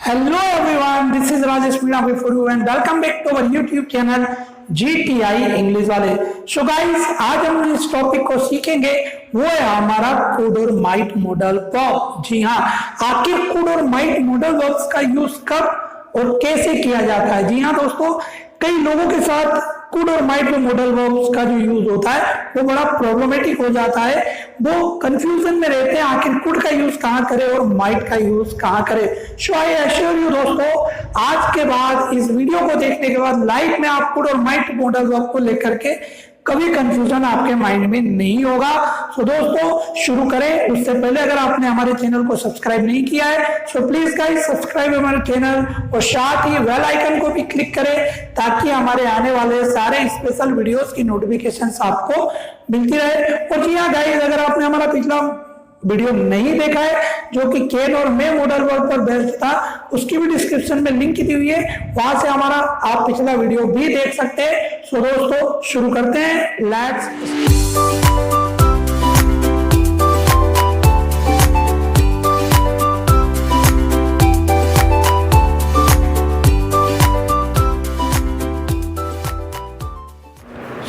Hello everyone, this is Rajesh Meena for you and welcome back to our YouTube channel GTI English वाले। So guys, आज हम इस topic को सीखेंगे, वो है हमारा कुड और माइट मॉडल वर्ब। जी हाँ, आखिर कुड और माइट मॉडल वर्ब्स का यूज कब और कैसे किया जाता है। जी हाँ दोस्तों, कई लोगों के साथ कुड और माइट मॉडल वर्ब्स का जो यूज होता है वो बड़ा प्रॉब्लमेटिक हो जाता है। वो कंफ्यूजन में रहते हैं, आखिर कुड का यूज कहाँ करें और माइट का यूज कहाँ करें। सो आई एश्योर यू दोस्तों, आज के बाद इस वीडियो को देखने के बाद लाइफ में आप कुड और माइट मॉडल वर्ब को लेकर के कभी कंफ्यूजन आपके माइंड में नहीं होगा। सो दोस्तों शुरू करें, उससे पहले अगर आपने हमारे चैनल को सब्सक्राइब नहीं किया है सो प्लीज गाइस सब्सक्राइब हमारे चैनल और साथ ही बेल आइकन को भी क्लिक करें ताकि हमारे आने वाले सारे स्पेशल वीडियोस की नोटिफिकेशंस आपको मिलती रहे। और जी हाँ गाइस, अगर आपने हमारा पिछला वीडियो नहीं देखा है जो कि कैन और मे मॉडल वर्ब पर बेस्ड था, उसकी भी डिस्क्रिप्शन में लिंक दी हुई है, वहां से हमारा आप पिछला वीडियो भी देख सकते हैं। सो दोस्तों शुरू करते हैं, लेट्स।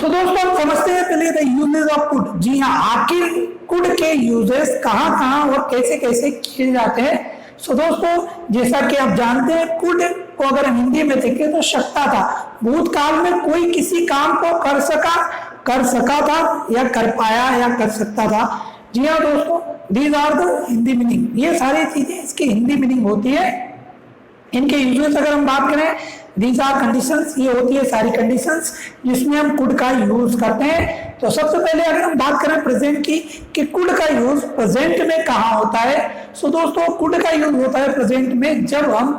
तो दोस्तों समझते हैं पहले द यूजेस ऑफ कुड। जी हाँ, आखिर कुड के यूजेस कहाँ कहाँ और कैसे कैसे किए जाते हैं। सो दोस्तों जैसा कि आप जानते हैं, कुड को अगर हिंदी में देखें तो शकता था। भूतकाल में कोई किसी काम को कर सका था या कर पाया या कर सकता था। जी हाँ दोस्तों, these are the Hindi meaning. ये सारी चीजें इसकी हिंदी मीनिंग होती है। इनके यूजेस अगर हम बात करें, दीज आर कंडीशंस, ये होती है सारी कंडीशंस जिसमें हम कुड का यूज करते हैं। तो सबसे पहले अगर हम बात करें प्रेजेंट की कि कुड का यूज प्रेजेंट में कहाँ होता है। सो दोस्तों कुड का यूज होता है प्रेजेंट में जब हम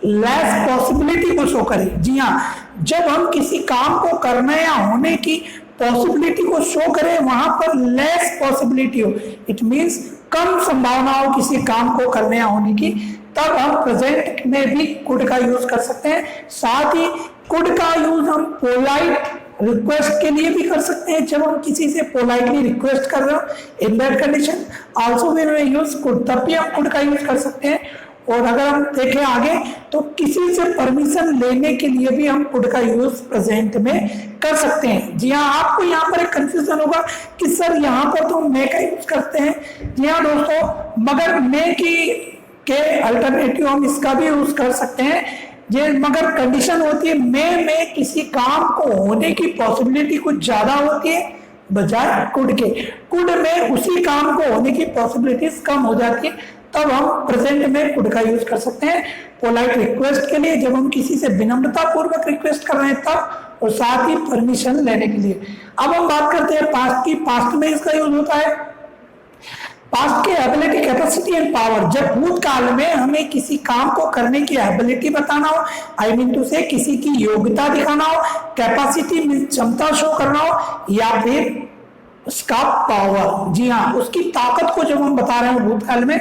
लेस पॉसिबिलिटी को शो करें। जी हाँ, जब हम किसी काम को करने या होने की पॉसिबिलिटी को शो करें, वहां पर लेस पॉसिबिलिटी हो, इट मींस कम संभावना हो किसी काम को करने या होने की, तब हम प्रेजेंट में भी कुड का यूज कर सकते हैं। साथ ही कुड का यूज हम पोलाइट रिक्वेस्ट के लिए भी कर सकते हैं, जब हम किसी से पोलाइटली रिक्वेस्ट कर रहे हो। In that condition also we will use could, तब भी हम कुड का यूज कर सकते हैं। और अगर हम देखें आगे तो किसी से परमिशन लेने के लिए भी हम कुड का यूज प्रेजेंट में कर सकते हैं। जी हाँ, आपको यहाँ पर एक कंफ्यूजन होगा कि सर यहाँ पर तो मे का यूज करते हैं। जी हाँ दोस्तों, मगर मे के अल्टरनेटिव हम इसका भी यूज कर सकते हैं। ये मगर कंडीशन होती है मे में किसी काम को होने की पॉसिबिलिटी कुछ ज्यादा होती है बजाय कुड के। कुड में उसी काम को होने की पॉसिबिलिटीज कम हो जाती है, तब हम प्रेजेंट में कुड का यूज कर सकते हैं। पोलाइट रिक्वेस्ट के लिए, जब हम किसी से विनम्रता पूर्वक रिक्वेस्ट कर रहे हैं तब, और साथ ही परमिशन लेने के लिए। अब हम बात करते हैं पास्ट की। पास्ट में इसका यूज होता है पास्ट के एबिलिटी, कैपेसिटी एंड पावर। जब भूतकाल में हमें किसी काम को करने की एबिलिटी बताना हो, आई मीन टू से किसी की योग्यता दिखाना हो, कैपेसिटी मीन क्षमता शो करना हो, या फिर उसका पावर, जी हाँ उसकी ताकत को जब हम बता रहे हैं भूतकाल में,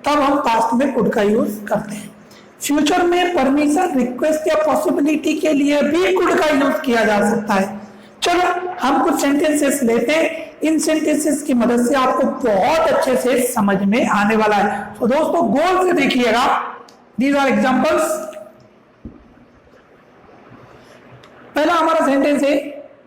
तब हम पास्ट में कुड का यूज करते हैं। फ्यूचर में परमिशन रिक्वेस्ट या पॉसिबिलिटी के लिए भी कुड का यूज किया जा सकता है। चलो हम कुछ सेंटेंसेस लेते हैं, इन सेंटेंसेस की मदद से आपको बहुत अच्छे से समझ में आने वाला है। तो दोस्तों गौर से देखिएगा, दीज आर एग्जांपल्स। पहला हमारा सेंटेंस है,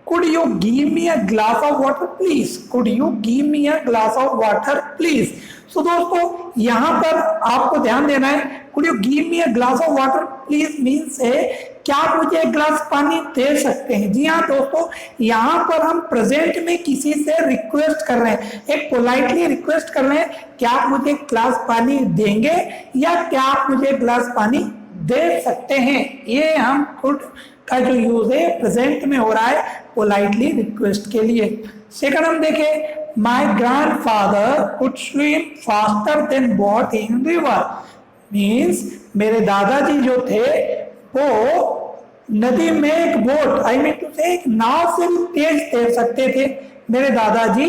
could you give me a glass of water please. Could you give me a glass of water please. So दोस्तों यहां पर आपको ध्यान देना है, could you give me a glass of water please means है क्या आप मुझे एक ग्लास पानी दे सकते हैं। जी हाँ दोस्तों, यहाँ पर हम प्रेजेंट में किसी से रिक्वेस्ट कर रहे हैं, एक पोलाइटली रिक्वेस्ट कर रहे हैं, क्या आप मुझे एक ग्लास पानी देंगे या क्या आप मुझे एक ग्लास पानी दे सकते हैं। ये हम कुड का जो यूज है प्रेजेंट में हो रहा है पोलाइटली रिक्वेस्ट के लिए। सेकंड हम देखें, my grandfather could swim faster than boat in river. Means मेरे दादाजी जो थे वो नदी में एक बोट, आई मीन टू से एक नाव से भी तेज तैर सकते थे। मेरे दादाजी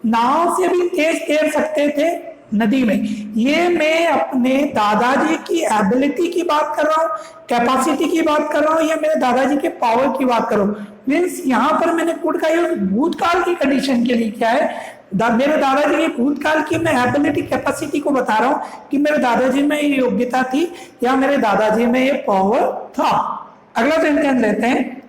नाव से भी तेज तैर सकते थे नदी में। ये मैं अपने दादाजी की एबिलिटी की बात कर रहा हूँ, कैपेसिटी की बात कर रहा हूँ, या मेरे दादाजी के पावर की बात कर रहा हूँ। मीन्स यहाँ पर मैंने कुड का यूज भूतकाल की कंडीशन के लिए किया है, मेरे दादाजी की भूतकाल की मैं एबिलिटी कैपेसिटी को बता रहा हूं कि मेरे दादाजी में ये योग्यता थी या मेरे दादाजी में ये पावर था। अगला सेंटेंस लेते हैं,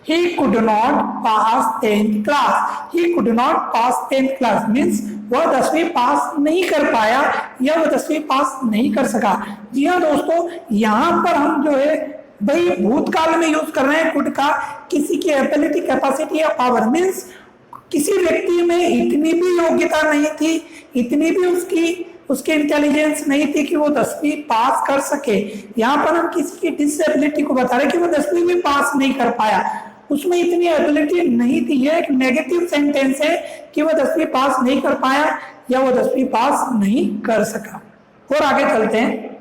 he could not pass 10th class। he could not pass 10th class means वह 10वीं पास नहीं कर पाया या वह 10वीं पास नहीं कर सका। जी हाँ दोस्तों, यहाँ पर हम जो है भाई भूतकाल में यूज कर रहे हैं कुड का, किसी की एबिलिटी कैपेसिटी या पावर मीन्स किसी व्यक्ति में इतनी भी योग्यता नहीं थी, इतनी भी उसकी इंटेलिजेंस नहीं थी कि वो 10वीं पास कर सके। यहाँ पर हम किसी की डिसेबिलिटी को बता रहे कि वो 10वीं भी पास नहीं कर पाया, उसमें इतनी एबिलिटी नहीं थी। ये एक नेगेटिव सेंटेंस है कि वो 10वीं पास नहीं कर पाया या वो 10वीं पास नहीं कर सका। और आगे चलते हैं,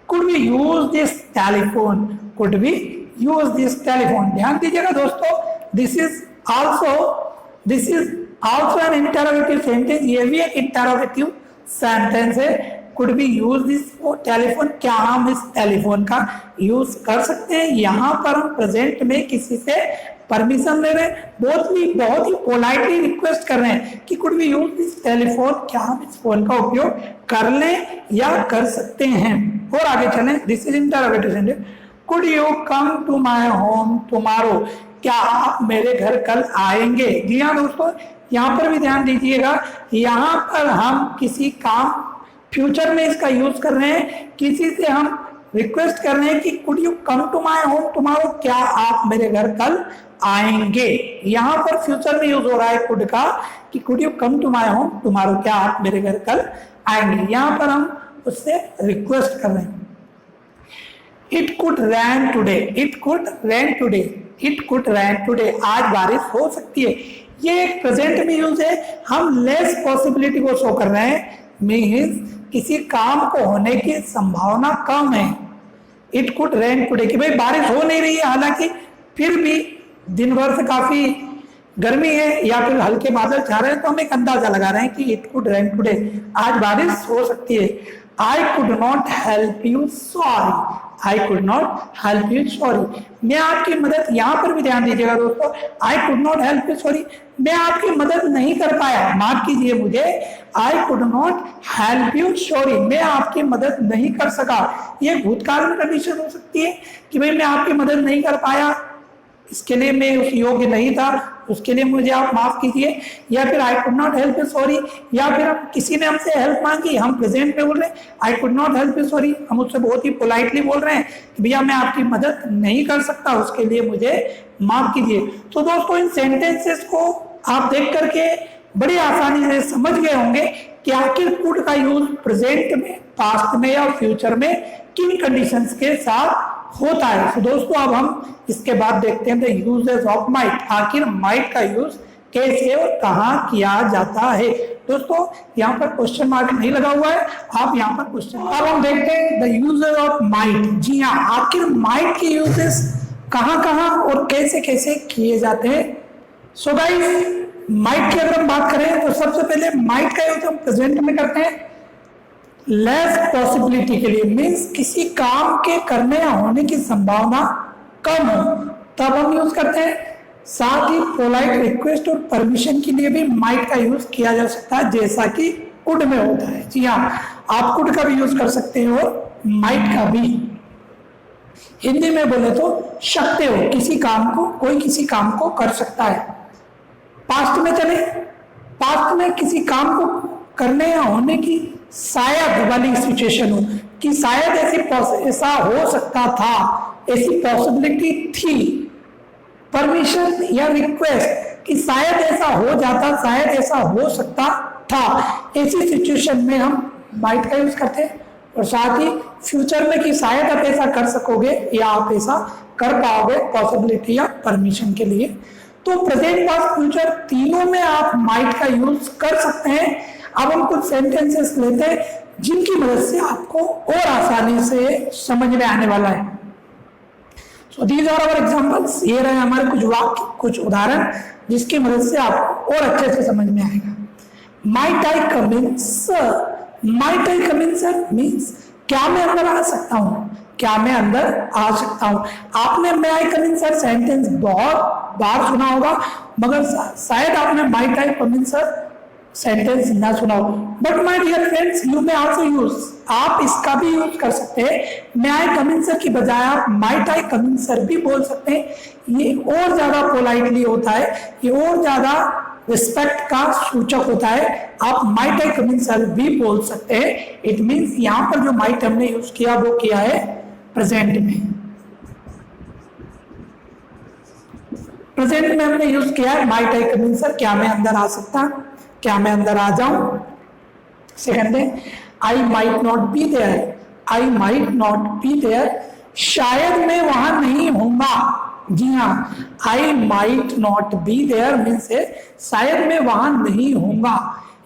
could we use this telephone? could we use this telephone? ध्यान दीजिएगा दोस्तों, this is also an interrogative sentence। ये भी एक interrogative sentence है। could we use this telephone? क्या हम इस टेलीफोन का यूज कर सकते हैं? यहाँ पर हम प्रेजेंट में किसी से परमिशन ले रहे हैं, बहुत ही पोलाइटली रिक्वेस्ट कर रहे हैं कि could we use this telephone, क्या हम इस फोन का उपयोग कर लें या कर सकते हैं। और आगे चलें, this is interrogative sentence, could you come to my home tomorrow? क्या आप मेरे घर कल आएंगे? जी हाँ दोस्तों, यहाँ पर भी ध्यान दीजिएगा, यहाँ पर हम किसी काम फ्यूचर में इसका यूज कर रहे हैं, किसी से हम रिक्वेस्ट कर रहे हैं कि could you come to my home tomorrow? क्या आप मेरे घर कल आएंगे? यहाँ पर फ्यूचर में यूज हो रहा है कुड का कि could you come to my home tomorrow? क्या आप मेरे घर कल आएंगे? यहाँ पर हम उससे रिक्वेस्ट कर रहे हैं। It could rain today, it could rain today, it could rain today, आज बारिश हो सकती है। ये एक प्रेजेंट में यूज है, हम लेस पॉसिबिलिटी को शो कर रहे हैं, मीन्स किसी काम को होने की संभावना कम है। इट कुड रैन टुडे कि भाई बारिश हो नहीं रही है, हालांकि फिर भी दिन भर से काफी गर्मी है या फिर हल्के बादल छा रहे हैं, तो हम एक अंदाजा लगा रहे हैं कि इट कुड रैन टुडे, आज बारिश हो सकती है। I could not help you sorry, I could not help you sorry, मैं आपकी मदद, यहाँ पर भी ध्यान दीजिएगा दोस्तों, I could not help you sorry, मैं आपकी मदद नहीं कर पाया, माफ कीजिए मुझे, I could not help you sorry, मैं आपकी मदद नहीं कर सका। ये भूतकाल में कंडीशन हो सकती है कि भाई मैं आपकी मदद नहीं कर पाया, इसके लिए मैं उस योग्य नहीं था, उसके लिए मुझे आप माफ कीजिए। या फिर I could not help you sorry, या फिर हम किसी ने हमसे हेल्प मांगी, हम प्रेजेंट में बोल रहे हैं I could not help you sorry, हम उससे बहुत ही पोलाइटली बोल रहे हैं कि भैया मैं आपकी मदद नहीं कर सकता, उसके लिए मुझे माफ कीजिए। तो दोस्तों इन सेंटेंसेस को आप देख करके बड़ी आसानी से समझ गए होंगे कि आखिर कुड का यूज प्रेजेंट में, पास्ट में या फ्यूचर में किन कंडीशंस के साथ होता है। तो दोस्तों अब हम इसके बाद देखते हैं द यूजेस ऑफ माइट, आखिर माइट का यूज कैसे और कहाँ किया जाता है। दोस्तों यहाँ पर क्वेश्चन मार्क नहीं लगा हुआ है, आप यहाँ पर क्वेश्चन, अब हम देखते हैं द यूजेस ऑफ माइट। जी हाँ, आखिर माइट के यूजेस कहाँ और कैसे कैसे किए जाते हैं। सो गाइस, माइट की अगर हम बात करें तो सबसे पहले माइट का यूज हम प्रेजेंट में करते हैं लेस पॉसिबिलिटी के लिए, मीन्स किसी काम के करने या होने की संभावना कम हो तब हम यूज करते हैं। साथ ही पोलाइट रिक्वेस्ट और परमिशन के लिए भी माइट का यूज किया जा सकता है, जैसा कि कुड में होता है। जी हाँ, आप कुड का भी यूज कर सकते हो और माइट का भी। हिंदी में बोले तो सकते हो, किसी काम को, कोई किसी काम को कर सकता है। पास्ट में चले, पास्ट में किसी काम को करने या होने की शायद वाली सिचुएशन हो कि शायद ऐसा हो सकता था, ऐसी पॉसिबिलिटी थी, परमिशन या रिक्वेस्ट कि शायद ऐसा हो जाता, शायद ऐसा हो सकता था, ऐसी सिचुएशन में हम माइट का यूज करते हैं। और साथ ही फ्यूचर में कि शायद आप ऐसा कर सकोगे या आप ऐसा कर पाओगे, पॉसिबिलिटी या परमिशन के लिए। तो प्रेजेंट, पास्ट, फ्यूचर तीनों में आप माइट का यूज कर सकते हैं। अब हम कुछ सेंटेंसेस लेते हैं जिनकी मदद से आपको और आसानी से समझ में आने वाला है। So these are our examples, ये रहे हमारे कुछ वाक्य, कुछ उदाहरण जिसकी मदद से आपको और अच्छे से समझ में आएगा। Might I come in sir, might I come in sir means क्या मैं अंदर आ सकता हूँ, क्या मैं अंदर आ सकता हूं। आपने मे आई कम इन सर सेंटेंस बहुत बार सुना होगा, मगर शायद आपने might I come in sir sentence ना सुना हो। But my dear friends, you may also use, आप इसका भी यूज कर सकते हैं। मे आई कम इन सर की बजाय आप might I come in sir भी बोल सकते हैं। ये और ज्यादा पोलाइटली होता है, ये और ज्यादा रिस्पेक्ट का सूचक होता है। आप might I come in sir भी बोल सकते हैं। इट मीन्स यहाँ पर जो माइट हमने यूज किया वो किया है प्रेजेंट में। प्रेजेंट में हमने यूज किया है might I come in sir, क्या मैं अंदर आ सकता, क्या मैं अंदर आ जाऊं। सेकंड है I might not be there, I might not be there, शायद मैं वहां नहीं होऊंगा। जी हाँ, I might not be there means शायद मैं वहां नहीं होऊंगा।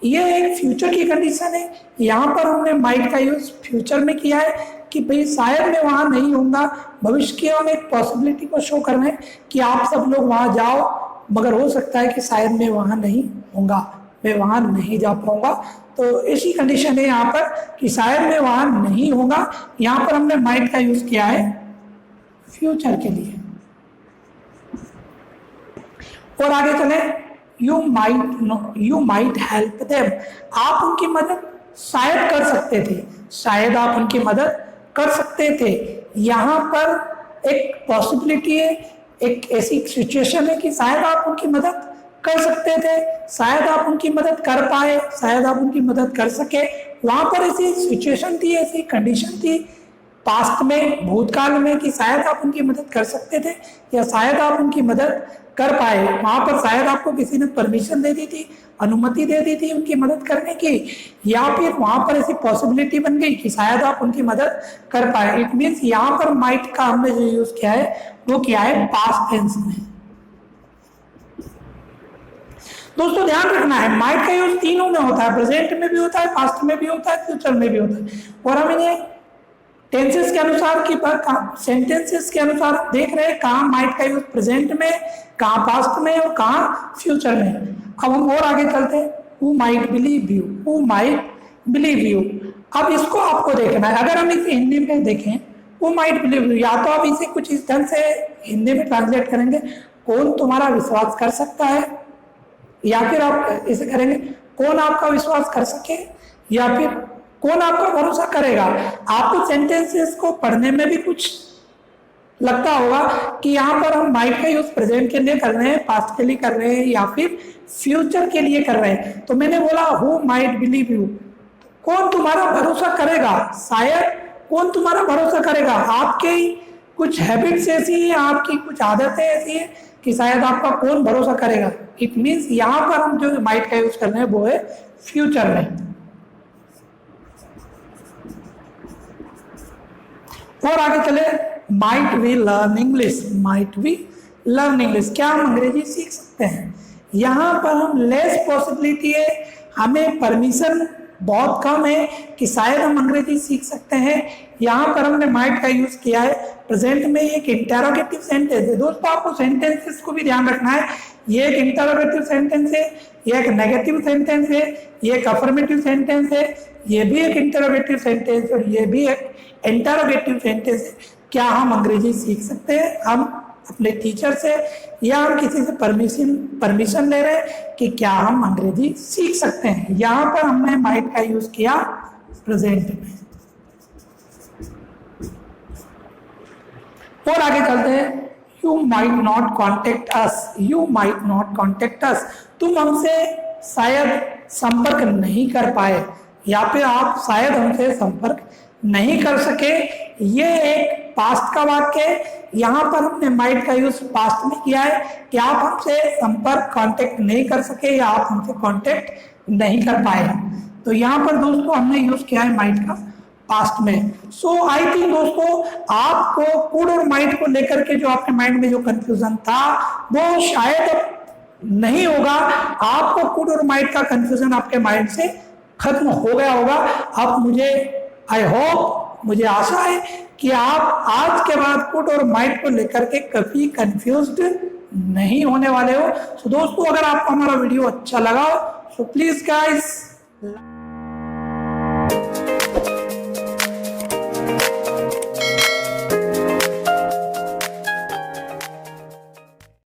ये एक फ्यूचर की कंडीशन है। यहाँ पर हमने माइट का यूज फ्यूचर में किया है कि भाई शायद मैं वहां नहीं होऊंगा। भविष्य की हम एक पॉसिबिलिटी को शो कर रहे हैं कि आप सब लोग वहां जाओ, मगर हो सकता है कि शायद मैं वहां नहीं होऊंगा, मैं वहां नहीं जा पाऊंगा। तो ऐसी कंडीशन है यहाँ पर कि शायद मैं वहां नहीं होगा। यहाँ पर हमने माइट का यूज किया है फ्यूचर के लिए। और आगे चले, यू माइट हेल्प देम, आप उनकी मदद शायद कर सकते थे, शायद आप उनकी मदद कर सकते थे। यहाँ पर एक पॉसिबिलिटी है, एक ऐसी सिचुएशन है कि शायद आप उनकी मदद कर सकते थे, शायद आप उनकी मदद कर पाए, शायद आप उनकी मदद कर सके। वहां पर ऐसी सिचुएशन थी, ऐसी कंडीशन थी पास्ट में, भूतकाल में, कि शायद आप उनकी मदद कर सकते थे या शायद आप उनकी मदद कर पाए। वहां पर शायद आपको किसी ने परमिशन दे दी थी, अनुमति दे दी थी उनकी मदद करने की, या फिर वहां पर ऐसी पॉसिबिलिटी बन गई कि शायद आप उनकी मदद कर पाए। इट मीन्स यहाँ पर माइट का हमने जो यूज किया है वो किया है पास्ट टेंस में। दोस्तों ध्यान रखना है, माइट का यूज तीनों में होता है, प्रेजेंट में भी होता है, पास्ट में भी होता है, फ्यूचर में भी होता है। और हम इन्हें टेंसेस के अनुसार की सेंटेंसेस के अनुसार देख रहे हैं, कहाँ माइट का यूज प्रेजेंट में, कहाँ पास्ट में और कहाँ फ्यूचर में। अब हम और आगे चलते हैं, who might believe you, who might believe you. अब इसको आपको देखना है। अगर हम इसे हिंदी में देखें, हु माइट बिलीव यू, या तो आप इसे कुछ इस ढंग से हिंदी में ट्रांसलेट करेंगे, कौन तुम्हारा विश्वास कर सकता है, या फिर आप इसे करेंगे कौन आपका विश्वास कर सके, या फिर कौन आपका भरोसा करेगा। आपको सेंटेंसेस को पढ़ने में भी कुछ लगता होगा कि यहाँ पर हम माइट का यूज प्रेजेंट के लिए कर रहे हैं, पास्ट के लिए कर रहे हैं, या फिर फ्यूचर के लिए कर रहे हैं। तो मैंने बोला हु माइट बिलीव यू, कौन तुम्हारा भरोसा करेगा, शायद कौन तुम्हारा भरोसा करेगा। आपके कुछ हैबिट्स ऐसी हैं, आपकी कुछ आदतें ऐसी हैं कि शायद आपका कौन भरोसा करेगा। इट मीन्स यहाँ पर हम जो माइट का यूज कर रहे हैं वो है फ्यूचर में। और आगे चले, might we learn English, might we learn English, क्या हम अंग्रेजी सीख सकते हैं। यहाँ पर हम लेस पॉसिबिलिटी है, हमें परमिशन बहुत कम है कि शायद हम अंग्रेजी सीख सकते हैं। यहाँ पर हमने माइट का यूज किया है प्रेजेंट में। एक इंटरोगेटिव सेंटेंस है। दोस्तों आपको सेंटेंसेस को भी ध्यान रखना है, ये एक इंटरोगेटिव सेंटेंस है, ये एक नेगेटिव सेंटेंस है, ये एक अफर्मेटिव सेंटेंस है, ये भी एक इंटरोगेटिव सेंटेंस और ये भी एक इंटरोगेटिव सेंटेंस है। क्या हम अंग्रेजी सीख सकते हैं, हम अपने टीचर से या हम किसी से परमिशन ले रहे हैं कि क्या हम अंग्रेजी सीख सकते हैं। यहाँ पर हमने माइट का यूज किया प्रेजेंट में। और आगे चलते हैं, you might not contact us, you might not contact us, तुम हमसे शायद संपर्क नहीं कर पाए, या फिर आप शायद हमसे संपर्क नहीं कर सके। ये एक पास्ट का वाक्य है। यहाँ पर हमने माइट का यूज पास्ट में किया है कि आप हमसे संपर्क कांटेक्ट नहीं कर सके या आप हमसे कांटेक्ट नहीं कर पाए। तो यहाँ पर दोस्तों हमने यूज किया है माइट का पास्ट में। सो आई थिंक दोस्तों आपको कुड और माइट को लेकर के जो आपके माइंड में जो कंफ्यूजन था वो शायद नहीं होगा। आपको कुड और माइट का कंफ्यूजन आपके माइंड से खत्म हो गया होगा। अब मुझे आशा है कि आप आज के बाद कुड और माइट को लेकर के कभी कंफ्यूज्ड नहीं होने वाले हो। सो दोस्तों अगर आपको हमारा वीडियो अच्छा लगा हो तो प्लीज गाइस